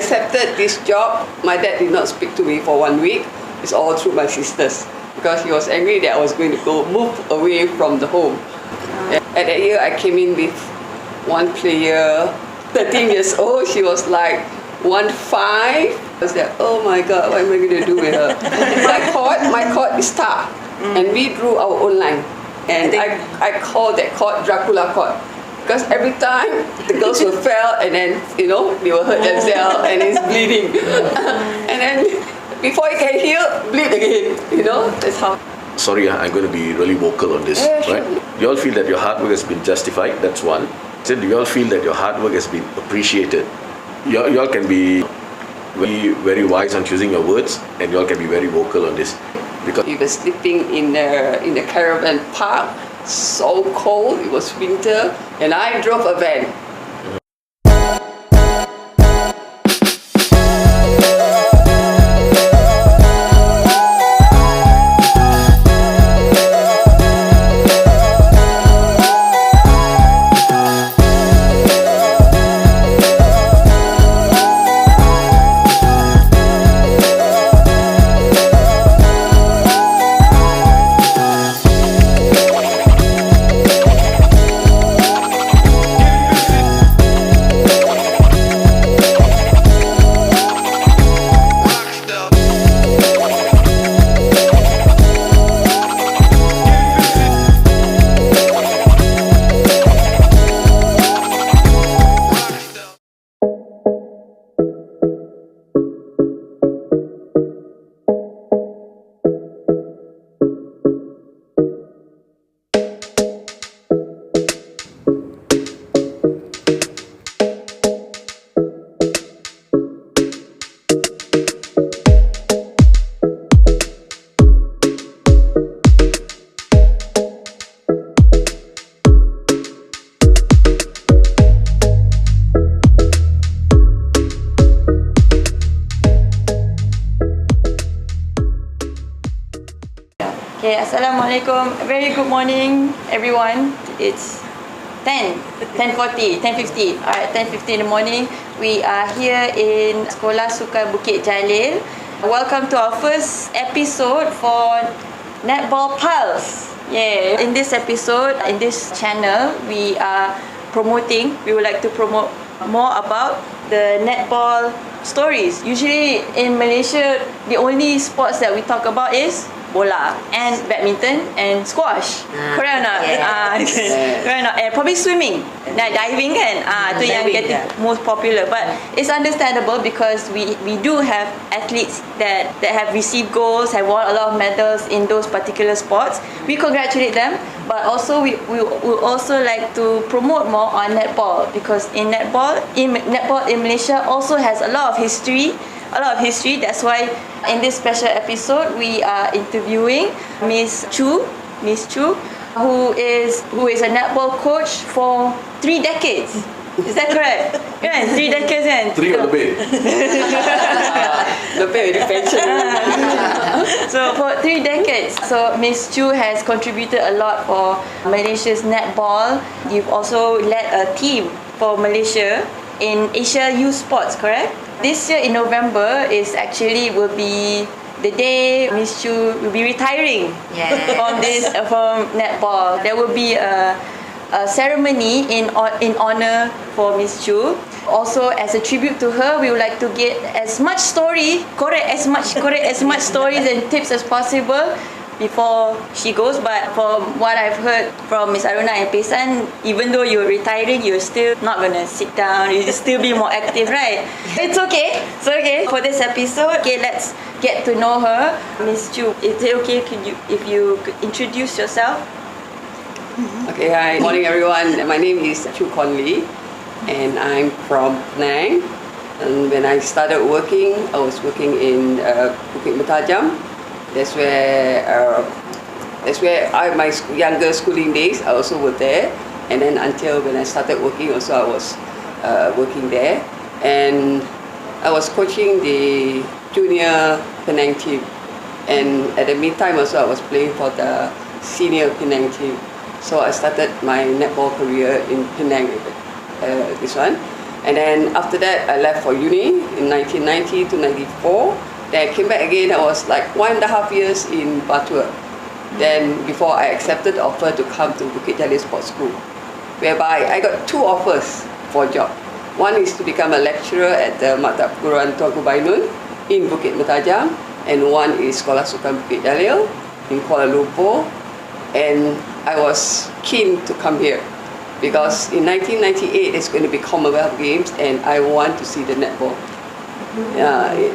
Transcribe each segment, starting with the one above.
accepted this job, my dad did not speak to me for 1 week. It's all through my sisters because he was angry that I was going to move away from the home. At that year, I came in with one player, 13 years old. She was like 1'5". I was like, oh my God, what am I going to do with her? my court is Star, and we drew our own line. And I called that court Dracula court. Because every time the girls will fail and then, they will hurt themselves and it's bleeding. And then before it can heal, bleed again. That's how. Sorry, I'm going to be really vocal on this, right? You all feel that your hard work has been justified, that's one. Then you all feel that your hard work has been appreciated. You all can be very, very wise on choosing your words, and you all can be very vocal on this. Because we were sleeping in the caravan park, so cold, it was winter, and I drove a van. Okay, Assalamualaikum. Very good morning, everyone. It's 10:40, 10:50. Alright, 10:50 in the morning. We are here in Sekolah Sukan Bukit Jalil. Welcome to our first episode for Netball Pulse. Yeah. In this episode, in this channel, we would like to promote more about the netball stories. Usually in Malaysia, the only sports that we talk about is bola and badminton and squash. Correct or not? Yes. Correct or not? And probably swimming. Nah, diving kan? Itu yang getting most popular. But it's understandable because we do have athletes that have received goals, have won a lot of medals in those particular sports. We congratulate them, but also we also like to promote more on netball because netball in Malaysia also has a lot of history. That's why in this special episode we are interviewing Miss Choo, who is a netball coach for 3 decades. Is that correct? Kan? 3 decades kan? 3 lebih. Lebih di pension. So for 3 decades, so Miss Choo has contributed a lot for Malaysia's netball. You've also led a team for Malaysia in Asia Youth Sports, correct? This year in November will be the day Miss Choo will be retiring from netball. There will be a ceremony in honor for Miss Choo. Also, as a tribute to her, we would like to get as much stories and tips as possible before she goes. But from what I've heard from Miss Aruna and Pesan, even though you're retiring, you're still not gonna sit down. You'll still be more active, right? It's okay. For this episode, let's get to know her. Miss Choo, is it okay if you could introduce yourself? Okay, hi. Morning everyone. My name is Choo Kon Lee and I'm from Penang. And when I started working, I was working in Bukit Mertajam. That's where my younger schooling days, I also worked there. And then until when I started working also, I was working there. And I was coaching the junior Penang team. And at the meantime also, I was playing for the senior Penang team. So I started my netball career in Penang, this one. And then after that, I left for uni in 1990 to 94. Then I came back again. I was like 1.5 years in Batua. Then before I accepted the offer to come to Bukit Jalil Sports School, whereby I got 2 offers for a job. One is to become a lecturer at the Maktab Perguruan Tuanku Bainun in Bukit Mertajam, and one is Sekolah Sukan Bukit Jalil in Kuala Lumpur. And I was keen to come here because in 1998 it's going to be Commonwealth Games, and I want to see the netball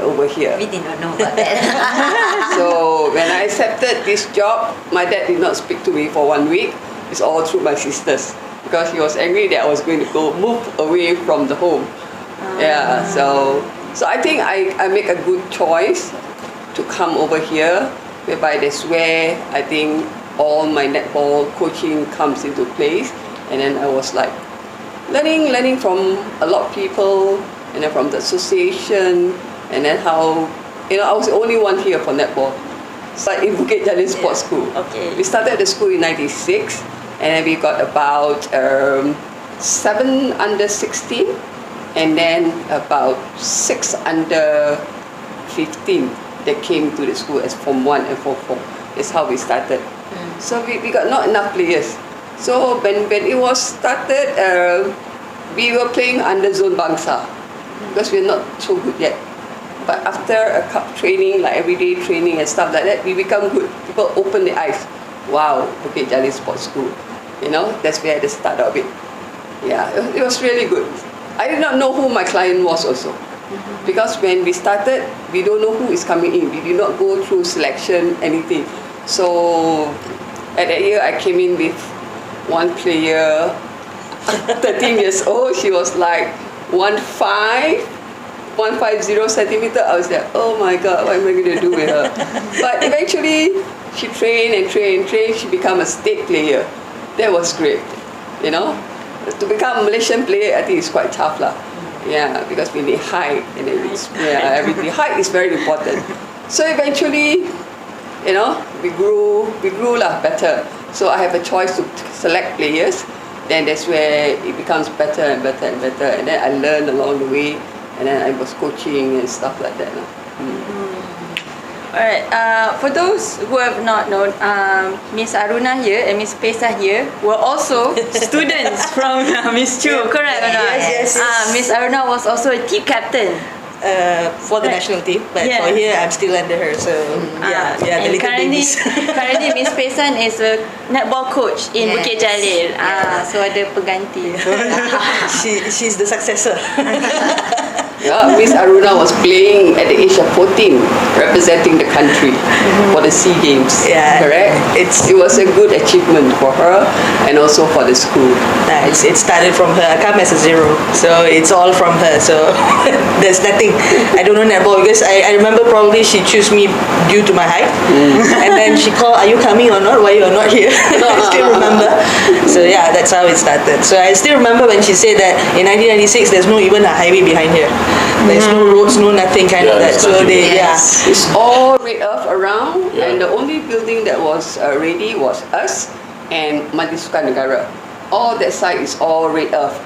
over here. We did not know about that. So when I accepted this job, my dad did not speak to me for 1 week. It's all through my sisters because he was angry that I was going to move away from the home. Yeah, so I think I make a good choice to come over here, whereby that's where I think all my netball coaching comes into place. And then I was like learning from a lot of people, and then from the association, and then how, I was the only one here for netball. But in Bukit Jalil Sports School. Okay. We started the school in 96, and then we got about 7 under 16, and then about 6 under 15 that came to the school as Form 1 and Form 4. That's how we started. So we got not enough players. So when it was started, we were playing under Zone Bangsa because we're not so good yet. But after a cup training, like everyday training and stuff like that, we become good. People open their eyes. Wow, Bukit Jalil Sports School. That's where the start of it. Yeah, it was really good. I did not know who my client was also. Because when we started, we don't know who is coming in. We did not go through selection, anything. So at that year, I came in with one player, 13 years old. She was like 150 centimeter. I was like, oh my God, what am I going to do with her? But eventually, she trained and trained and trained. She became a state player. That was great, To become a Malaysian player, I think it's quite tough lah. Yeah, because we need height, and then everything. Height is very important. So eventually, we grew lah better. So I have a choice to select players. Then that's where it becomes better and better and better. And then I learned along the way, and then I was coaching and stuff like that. Alright, for those who have not known, Miss Aruna here and Miss Pesa here were also students from Miss Choo, correct or not? Yes. Miss Aruna was also a team captain. For the national team, but for here I'm still under her. So the and little babies. currently Miss Pesan is a netball coach in Bukit Jalil. So ada pengganti. She's the successor. Yeah, Miss Aruna was playing at the age of 14, representing the country for the SEA Games. Yeah, correct. It was a good achievement for her and also for the school. It started from her. I come as a zero, so it's all from her. So there's nothing. I don't know netball because I remember probably she chose me due to my height, and then she called, "Are you coming or not? Why you are not here?" I still remember. So yeah, that's how it started. So I still remember when she said that in 1996 there's no even a highway behind here. There's no roads, no nothing kind of that. So it's all red earth around, and the only building that was ready was us and Majlis Sukan Negara. All that side is all red earth,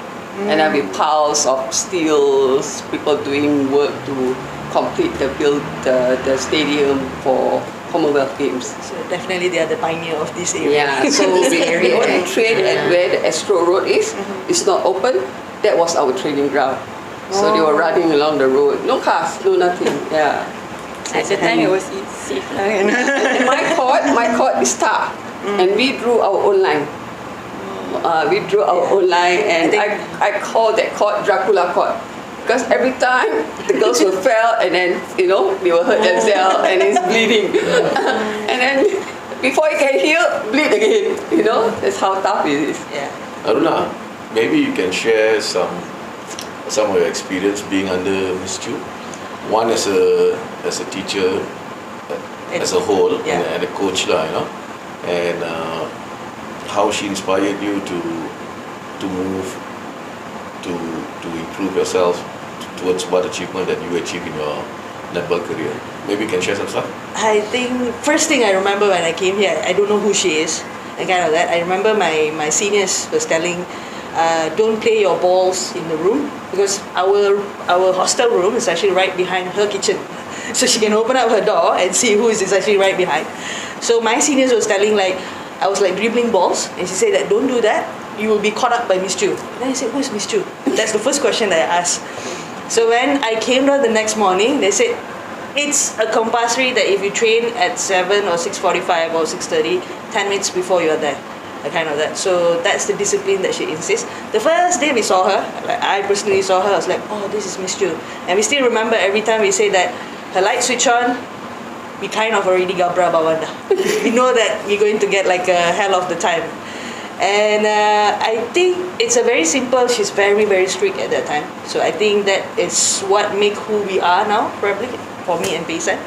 and then with piles of steels, people doing work to complete the stadium for Commonwealth Games. So definitely they are the pioneer of this area. Yeah, so we only train at where the Astro Road is. It's not open. That was our training ground. So they were running along the road. No cars, no nothing. Yeah. At the time it was safe. And my court is star. And we drew our own line. And I called that court Dracula court. Because every time the girls will fall and then, they will hurt themselves and it's bleeding. And then before it can heal, bleed again. That's how tough it is. Yeah. Aruna, maybe you can share some of your experience being under Miss Choo. One as a teacher, as a whole, and a coach lah, and how she inspired you to move, to improve yourself towards what achievement that you achieved in your netball career. Maybe you can share some stuff. I think first thing I remember when I came here, I don't know who she is, and kind of that. I remember my seniors was telling don't play your balls in the room, because our hostel room is actually right behind her kitchen. So she can open up her door and see who is actually right behind. So my seniors was telling, like, I was like dribbling balls, and she said that don't do that, you will be caught up by Miss Choo. And then I said, who is Miss Choo? That's the first question that I asked. So when I came down the next morning, they said, it's a compulsory that if you train at 7 or 6:45 or 6:30, 10 minutes before you're there. Kind of that. So that's the discipline that she insists. The first day we saw her, like I personally saw her, I was like, oh, this is Miss Choo. And we still remember every time we say that her light switch on, we kind of already gabra bawanda. We know that we're going to get like a hell of the time. And I think it's a very simple, she's very, very strict at that time. So I think that is what make who we are now, probably, for me and Paysan.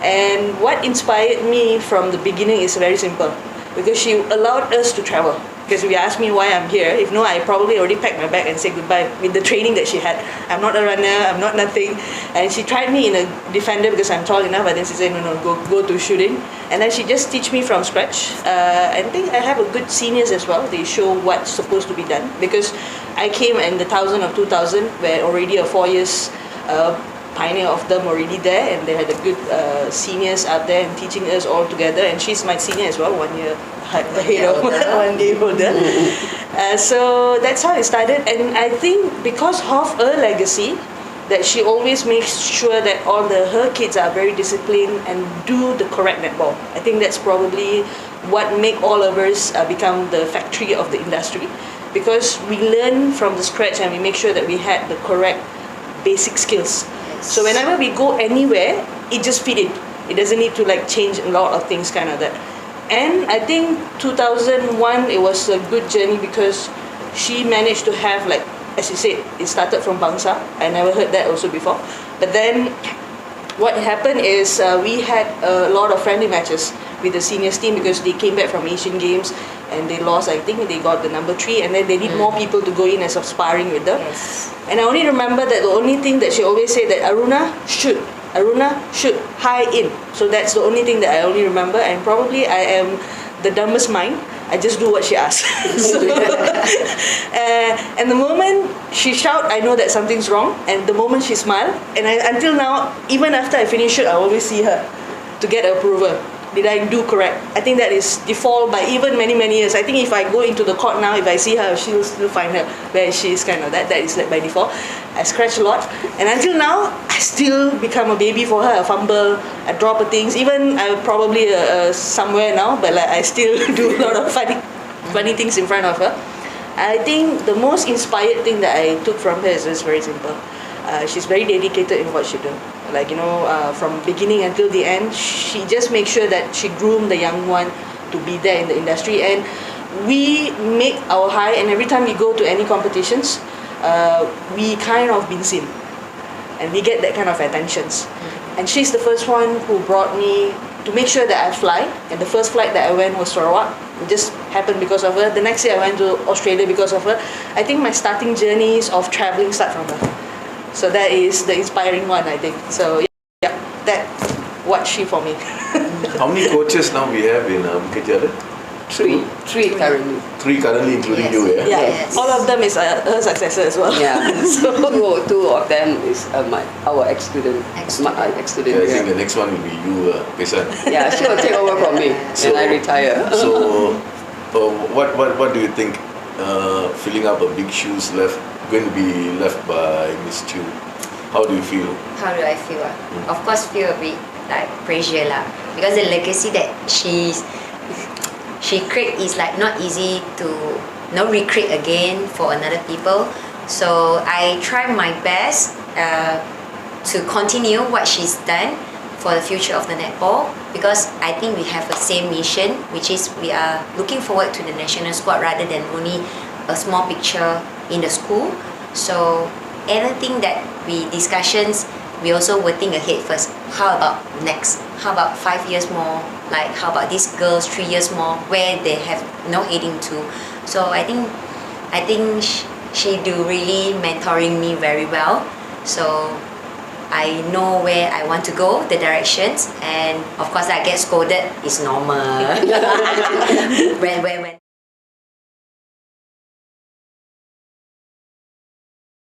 And what inspired me from the beginning is very simple. Because she allowed us to travel. Because if you ask me why I'm here, if no, I probably already packed my bag and said goodbye with the training that she had. I'm not a runner, I'm not nothing. And she tried me in a defender because I'm tall enough, but then she said, no, go to shooting. And then she just teach me from scratch. I think I have a good seniors as well. They show what's supposed to be done. Because I came in the 1000 of 2000, where already a 4 years pioneer of them already there, and they had a good seniors out there and teaching us all together. And she's my senior as well, 1 year ahead of 1 day older. So that's how it started. And I think because of her legacy, that she always makes sure that all her kids are very disciplined and do the correct netball. I think that's probably what make all of us become the factory of the industry, because we learn from the scratch and we make sure that we had the correct basic skills. So whenever we go anywhere, it just fit in. It doesn't need to like change a lot of things, kind of that. And I think 2001, it was a good journey because she managed to have, like, as you said, it started from Bangsa. I never heard that also before. But then what happened is we had a lot of friendly matches with the seniors team because they came back from Asian Games and they lost. I think they got the number 3, and then they need more people to go in as of sparring with them. Yes. And I only remember that the only thing that she always said that Aruna shoot high in. So that's the only thing that I only remember, and probably I am the dumbest mind. I just do what she asks. So, and the moment she shout, I know that something's wrong. And the moment she smile, and until now, even after I finish shoot, I always see her to get approval. Did I do correct? I think that is default by even many years. I think if I go into the court now, if I see her, she will still find her where she is, kind of that. That is like by default. I scratch a lot, and until now, I still become a baby for her. I fumble, I drop her things. Even I'm probably somewhere now, but like I still do a lot of funny things in front of her. I think the most inspired thing that I took from her is just very simple. She's very dedicated in what she does. Like, from beginning until the end, she just makes sure that she groomed the young one to be there in the industry. And we make our high, and every time we go to any competitions, we kind of been seen. And we get that kind of attentions. And she's the first one who brought me to make sure that I fly. And the first flight that I went was Sarawak. It just happened because of her. The next year I went to Australia because of her. I think my starting journeys of traveling start from her. So that is the inspiring one, I think. So yeah, that's what she for me. How many coaches now we have in Bukit Jalan? Three currently. 3 currently, including Yes. you, yeah? Yeah, Yes. all of them is her successor as well. Yeah. So two of them is our ex-student. Ex-student. My ex-student. I think Yeah. the next one will be you, Paysan. Yeah, she will take over from me when I retire. So, what do you think? Filling up a big shoes going to be left by Miss Choo. How do you feel? How do I feel? Of course, feel a bit like pressure lah, because the legacy that she create is like not easy to recreate again for another people. So I try my best to continue what she's done for the future of the netball, because I think we have the same mission, which is we are looking forward to the national squad rather than only a small picture in the school. So anything that we discussions, we also will think ahead first. How about next? How about 5 years more? Like how about these girls 3 years more, where they have no heading to? So I think she do really mentoring me very well. So I know where I want to go, the directions, and of course I get scolded. It's normal. when